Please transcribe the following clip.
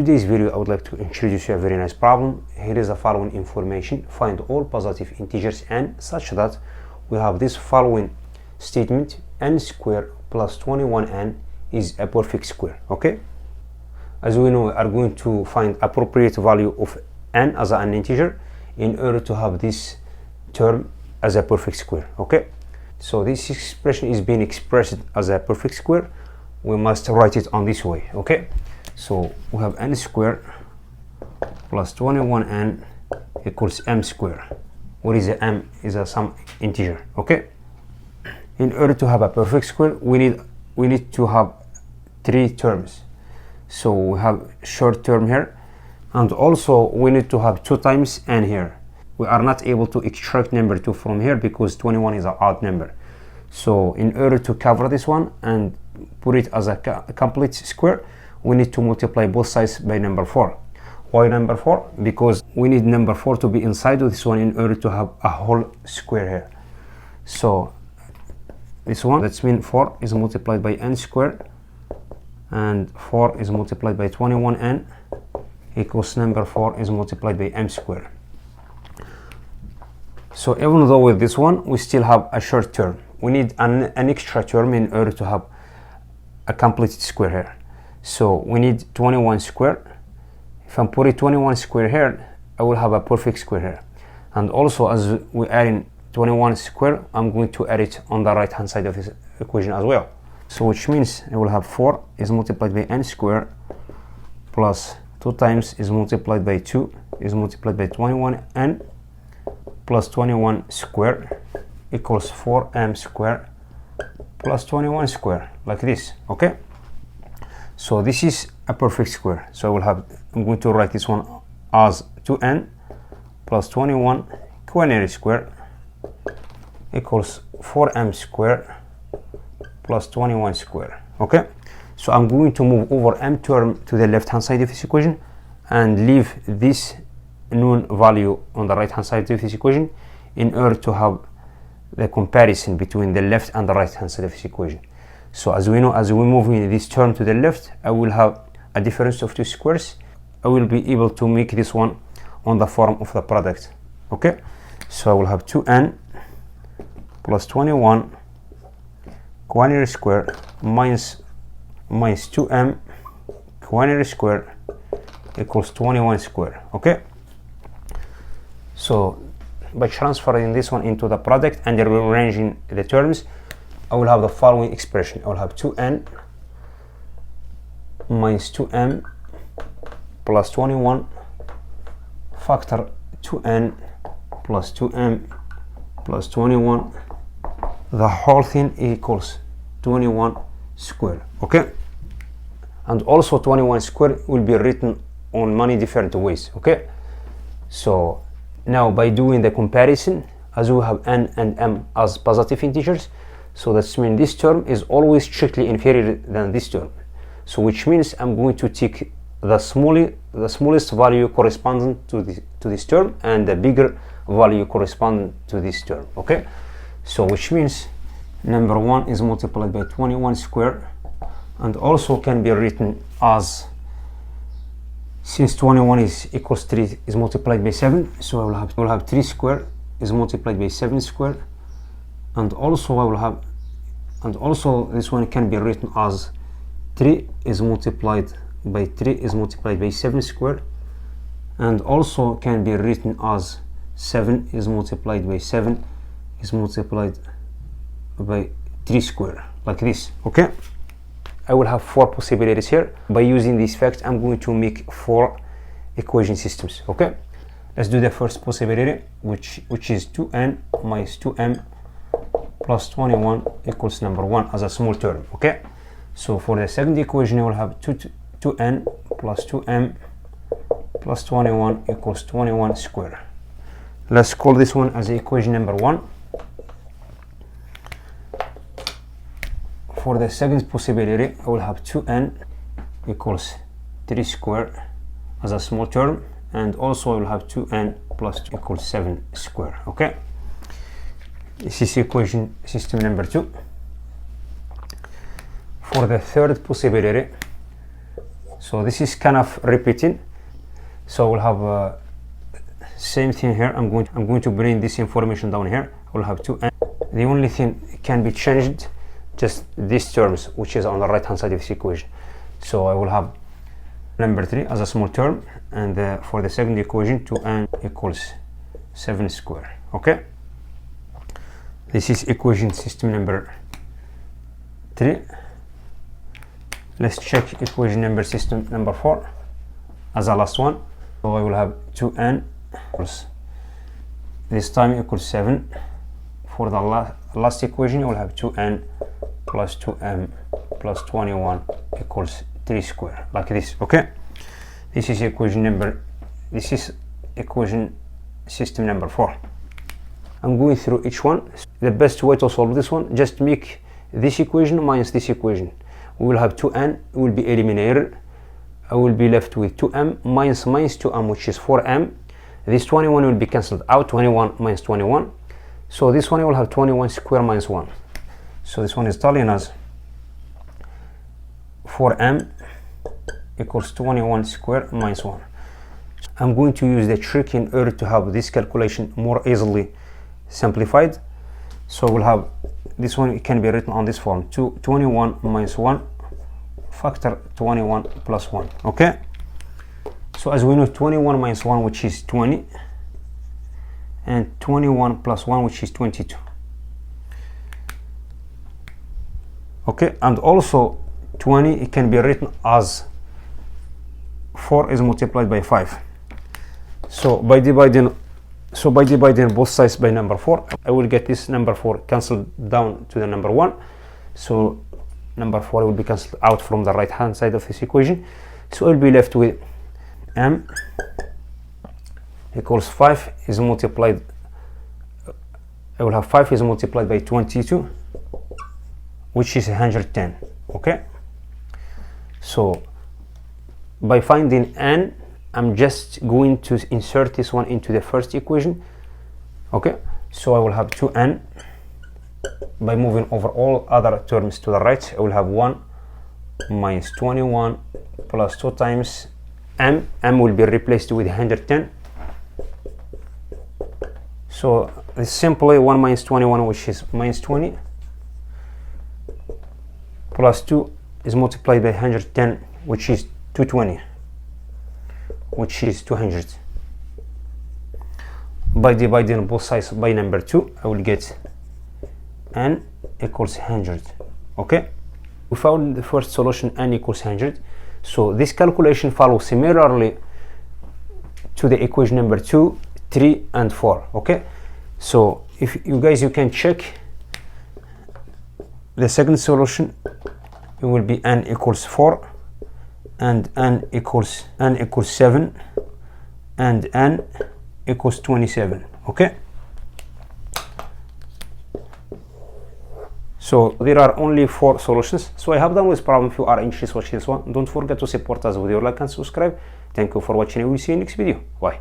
In today's video, I would like to introduce you a very nice problem. Here is the following information. Find all positive integers n such that we have this following statement: n squared plus 21n is a perfect square. Okay? As we know, we are going to find appropriate value of n as an integer in order to have this term as a perfect square. Okay? So this expression is being expressed as a perfect square. We must write it on this way. Okay? So we have n squared plus 21n equals m squared. What is the m? Is some integer. Okay? In order to have a perfect square, we need to have three terms. So we have short term here, and also we need to have 2 times n here. We are not able to extract number 2 from here because 21 is an odd number. So in order to cover this one and put it as a complete square, we need to multiply both sides by number 4. Why number 4? Because we need number 4 to be inside of this one in order to have a whole square here. So this one, that's mean 4 is multiplied by n squared, and 4 is multiplied by 21n equals number 4 is multiplied by m squared. So even though with this one we still have a short term, we need an extra term in order to have a complete square here. So we need 21 squared. If I'm putting 21 squared here, I will have a perfect square here. And also, as we add in 21 squared, I'm going to add it on the right hand side of this equation as well. So which means I will have 4 is multiplied by n squared plus 2 times is multiplied by 2 is multiplied by 21n plus 21 squared equals 4m squared plus 21 squared, like this. Okay? So this is a perfect square. So I'm going to write this one as 2n plus 21 quinary square equals 4m square plus 21 square. Okay? So I'm going to move over m term to the left hand side of this equation and leave this known value on the right hand side of this equation in order to have the comparison between the left and the right hand side of this equation. So as we know, as we move in this term to the left, I will have a difference of 2 squares. I will be able to make this one on the form of the product. Okay? So I will have 2n plus 21 quinary square minus 2m quinary square equals 21 square. Okay? So by transferring this one into the product and rearranging the terms, I will have the following expression. I will have 2n minus 2m plus 21 factor 2n plus 2m plus 21. The whole thing equals 21 square. Okay? And also 21 square will be written on many different ways. Okay? So now by doing the comparison, as we have n and m as positive integers, so that means this term is always strictly inferior than this term. So which means I'm going to take the smallest value corresponding to this term and the bigger value corresponding to this term. Okay? So which means number 1 is multiplied by 21 squared, and also can be written as, since 21 is equals 3 is multiplied by 7, so I will have 3 squared is multiplied by 7 squared, and also this one can be written as 3 is multiplied by 3 is multiplied by 7 squared, and also can be written as 7 is multiplied by 7 is multiplied by 3 squared, like this. Okay? I will have 4 possibilities here. By using this fact, I'm going to make 4 equation systems. Okay? Let's do the first possibility, which is 2n minus 2m plus 21 equals number 1 as a small term. Okay? So for the second equation, I will have 2n plus 2m plus 21 equals 21 squared. Let's call this one as equation number 1. For the second possibility, I will have 2n equals 3 squared as a small term, and also I will have 2n plus 2 equals 7 squared. Okay? This is equation system number 2. For the third possibility, So this is kind of repeating. So we'll have same thing here. I'm going to bring this information down here. We'll have 2n. The only thing can be changed just these terms, which is on the right hand side of this equation. So I will have number 3 as a small term, and for the second equation 2n equals 7 square. Okay, this is equation system number 3. Let's check equation number system number 4 as a last one. So I will have 2n equals, this time equals 7. For the last equation, you will have 2n plus 2m plus 21 equals 3 square, like this. Okay, this is equation system number 4. I'm going through each one. The best way to solve this one, just make this equation minus this equation. We will have 2n will be eliminated. I will be left with 2m minus 2m, which is 4m. This 21 will be cancelled out, 21 minus 21. So this one will have 21 square minus 1. So this one is telling us 4m equals 21 square minus 1. I'm going to use the trick in order to have this calculation more easily simplified. So we'll have this one, it can be written on this form: 21 minus 1 factor 21 plus 1. Okay, so as we know, 21 minus 1, which is 20, and 21 plus 1, which is 22. Okay, and also 20, it can be written as 4 is multiplied by 5. So by dividing both sides by number 4, I will get this number 4 cancelled down to the number 1. So number 4 will be cancelled out from the right hand side of this equation. So I'll be left with m equals 5 is multiplied. I will have 5 is multiplied by 22, which is 110. Okay, so by finding n, I'm just going to insert this one into the first equation. Okay, so I will have 2n. By moving over all other terms to the right, I will have 1 minus 21 plus 2 times m. M will be replaced with 110. So it's simply 1 minus 21, which is minus 20, plus 2 is multiplied by 110, which is 220, which is 200. By dividing both sides by number 2, I will get n equals 100. Okay, we found the first solution, n equals 100. So this calculation follows similarly to the equation number 2, 3 and 4. Okay, so if you can check the second solution, it will be n equals 4 and n equals 7 and n equals 27. Okay, so there are only 4 solutions. So I have done this problem. If you are interested in watching this one, don't forget to support us with your like and subscribe. Thank you for watching, and we'll see you in the next video. Bye.